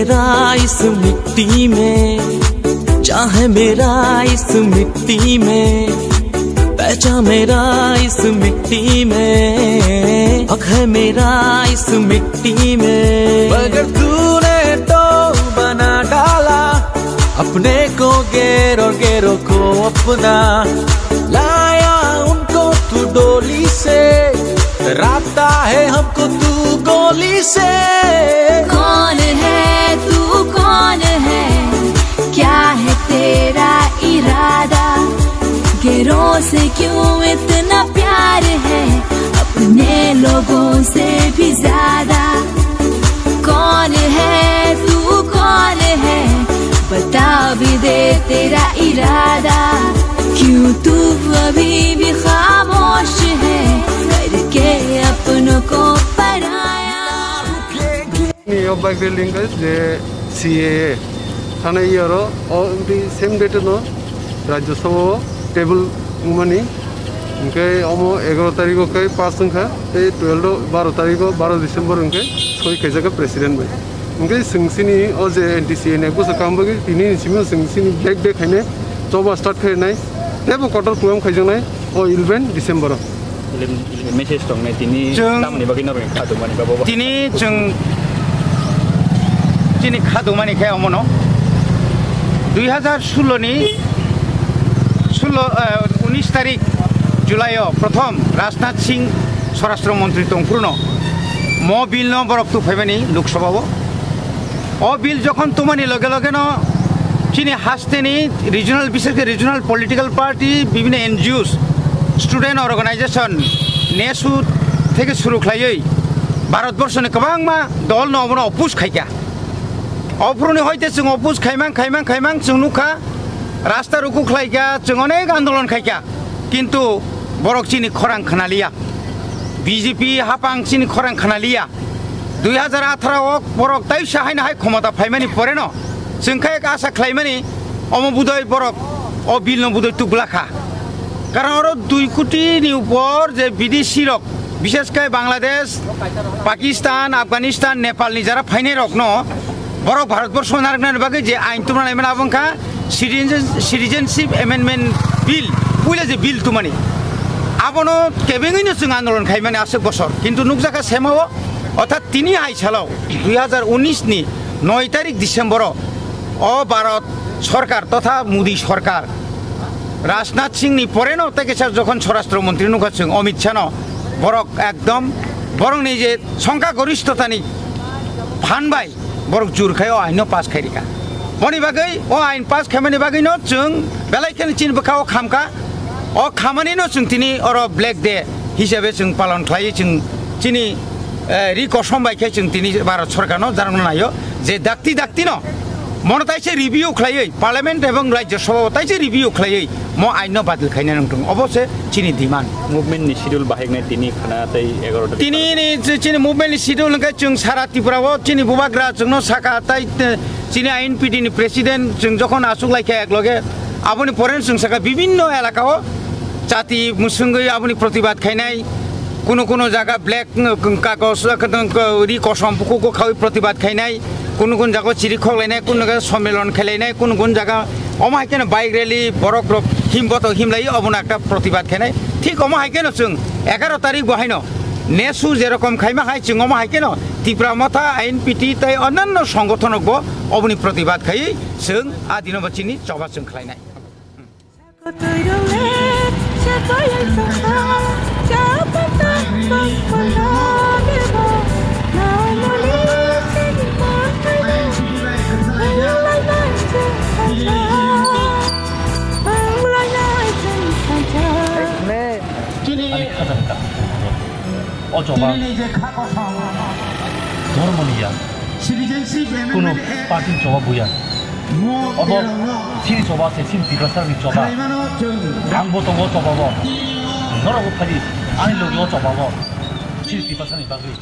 मेरा इस मिट्टी में, चाहे मेरा इस मिट्टी में, पहचान मेरा इस मिट्टी में, हक है मेरा इस मिट्टी में। मगर तूने तो बना डाला अपने को गैर और गैरों को अपना, लाया उनको तू डोली से, डराता है हमको तू गोली से। कौन है तू, कौन है, क्या है तेरा इरादा, गैरों से क्यों इतना प्यार है, अपने लोगों से भी ज्यादा। कौन है तू, कौन है, बता भी दे तेरा इरादा, क्यों तू अभी भी खामोश है, करके अपनों को पराया। CAA थाना इयारो सेम डेट नो राज्यसभा टेबल मुमानी उनके अमो 11 तारीख के 5 संख्या 12 तारीख 12 दिसंबर उनके सही कैसा प्रेसिडेंट भाई उनके सिंगसिनी और जे NTCA ने कुछ काम बगे तीन सिमी सिंगसिनी ब्लैक डे खाने जब स्टार्ट करनाय तेबो क्वार्टर प्रोग्राम खाइजनाय ओ 11 दिसंबर मेसेज दं नै तिनी तामनि बागै नरं खादुमानि बाबो तिनी जों तिनी खादुमानि खाय अमनो 2016 नि 19 तारीख जुलाई प्रथम राजनाथ सिंह स्वराष्ट्र मंत्री तंपुरनो म बिल न बरक तु फैबानी लोकसभा ओ बिल जखन तुमानी लगे लगे न चिनी हास्तेनी रिजनल विशेष रिजनल पॉलिटिकल पार्टी विभिन्न NGOs स्टूडेंट ऑर्गेनाइजेशन नेसु থেকে শুরু খাইयै भारतवर्षनि गोबांमा दल नबनो अपुस खायका अपुरनि हयते जों अपुस खायमां जों नुखा रास्ता रुकु खायका जों अनेक आंदोलन खायका किन्तु बरक चिनि खरां खानालिया बीजेपी हापां चिनि खरां खानालिया 2018 बरक ताइ साहायना हाय क्षमता फाइमानि परे न जोंखा एक आशा खायमानि अम बुदय बरक अ बिल न बुदय तुगलाखा कारण और 2 कोटी ऊपर जे विदेशी रक विशेषकर बांग्लादेश पाकिस्तान अफगानिस्तान नेपाल नि जरा फाइने रक न बरक भारतवर्ष नारगनानि बागै जे आइन तुमनाय माने आबंखा सिटिजेनशिप एमेन्डमेन्ट बिल पहिले जे बिल तुमानि आबनो केबेङैनो जों आन्दोलन खायमानि आसे बसर किन्तु नुकजाका सेमाव अर्थात 3 आइसालाव 2019 नि 9 तारिख दिसंबर अ भारत सरकार तथा मोदी सरकार राजनाथ सिंह नि परे न तेकेसा जखन स्वराष्ट्र मंत्री नुखा जों अमित शाह न बरक एकदम बरं नि जे संख्या गरिष्ठतानि फानबाय बरक जुरखायाव आइन पास खायरिका मनि बागै ओ आइन पास खायमानि बागै न जों बेलायखनि चिन बखाव खामका ओ खामानि न जों तिनि और ब्लैक डे हिसाबै जों पालन खालायो जों चिनि रिकसम बायखे जों तिनि भारत सरकार न जारमन नायो जे दाक्ति न मन ताइसे रिव्यू खालायो पार्लियामेंट एवं राज्यसभा ताइसे रिव्यू खालायो म आइन बादल खायना नंथों अबसे चिनि डिमान्ड मुभमेन्ट नि शिड्यूल बाहायनाय तिनि खाना ताइ 11 तिनि नि चिनि मुभमेन्ट नि शिड्यूल नका जों सारा त्रिपुराव चिनि बुबाग्रा जोंनो साका ताइ चिनि INPD नि प्रेसिडेंट जों जखन आसुक लायखा एकलगे आबनि परेन जों साका विभिन्न एलाकाव जाति मुसुंगै आबनि प्रतिबाद खायनाय कोनो जागा ब्लैक कागज रिकसम पुकुको खावै प्रतिबाद खायनाय कोनो जागा चिरि खगलायनाय कोनो जागा सम्मेलन खेलायनाय कोनो जागा अमाहायकेन बाइक रैली बरक रक हिमबत हिमलाई अबना একটা प्रतिबाद खायनाय ठीक अमाहायकेन जों 11 तारिख बहायनो नेसु जेरकम खायमा हाय जों अमाहायकेन त्रिपुरा मथा INPD ताइ अन्यान्य संगठनकबो अबनि प्रतिबाद खायै जों आदिनबचिनि चबा जों खालायनाय अजबा धर्मनिया कोनो पार्टी जबा बुया अब सिरि जबा से सिम दिग्रासारनि जबा आंबो दङ जबाबो नरगो खालि आनि लोगो जबाबो सिरि दिग्रासारनि बागै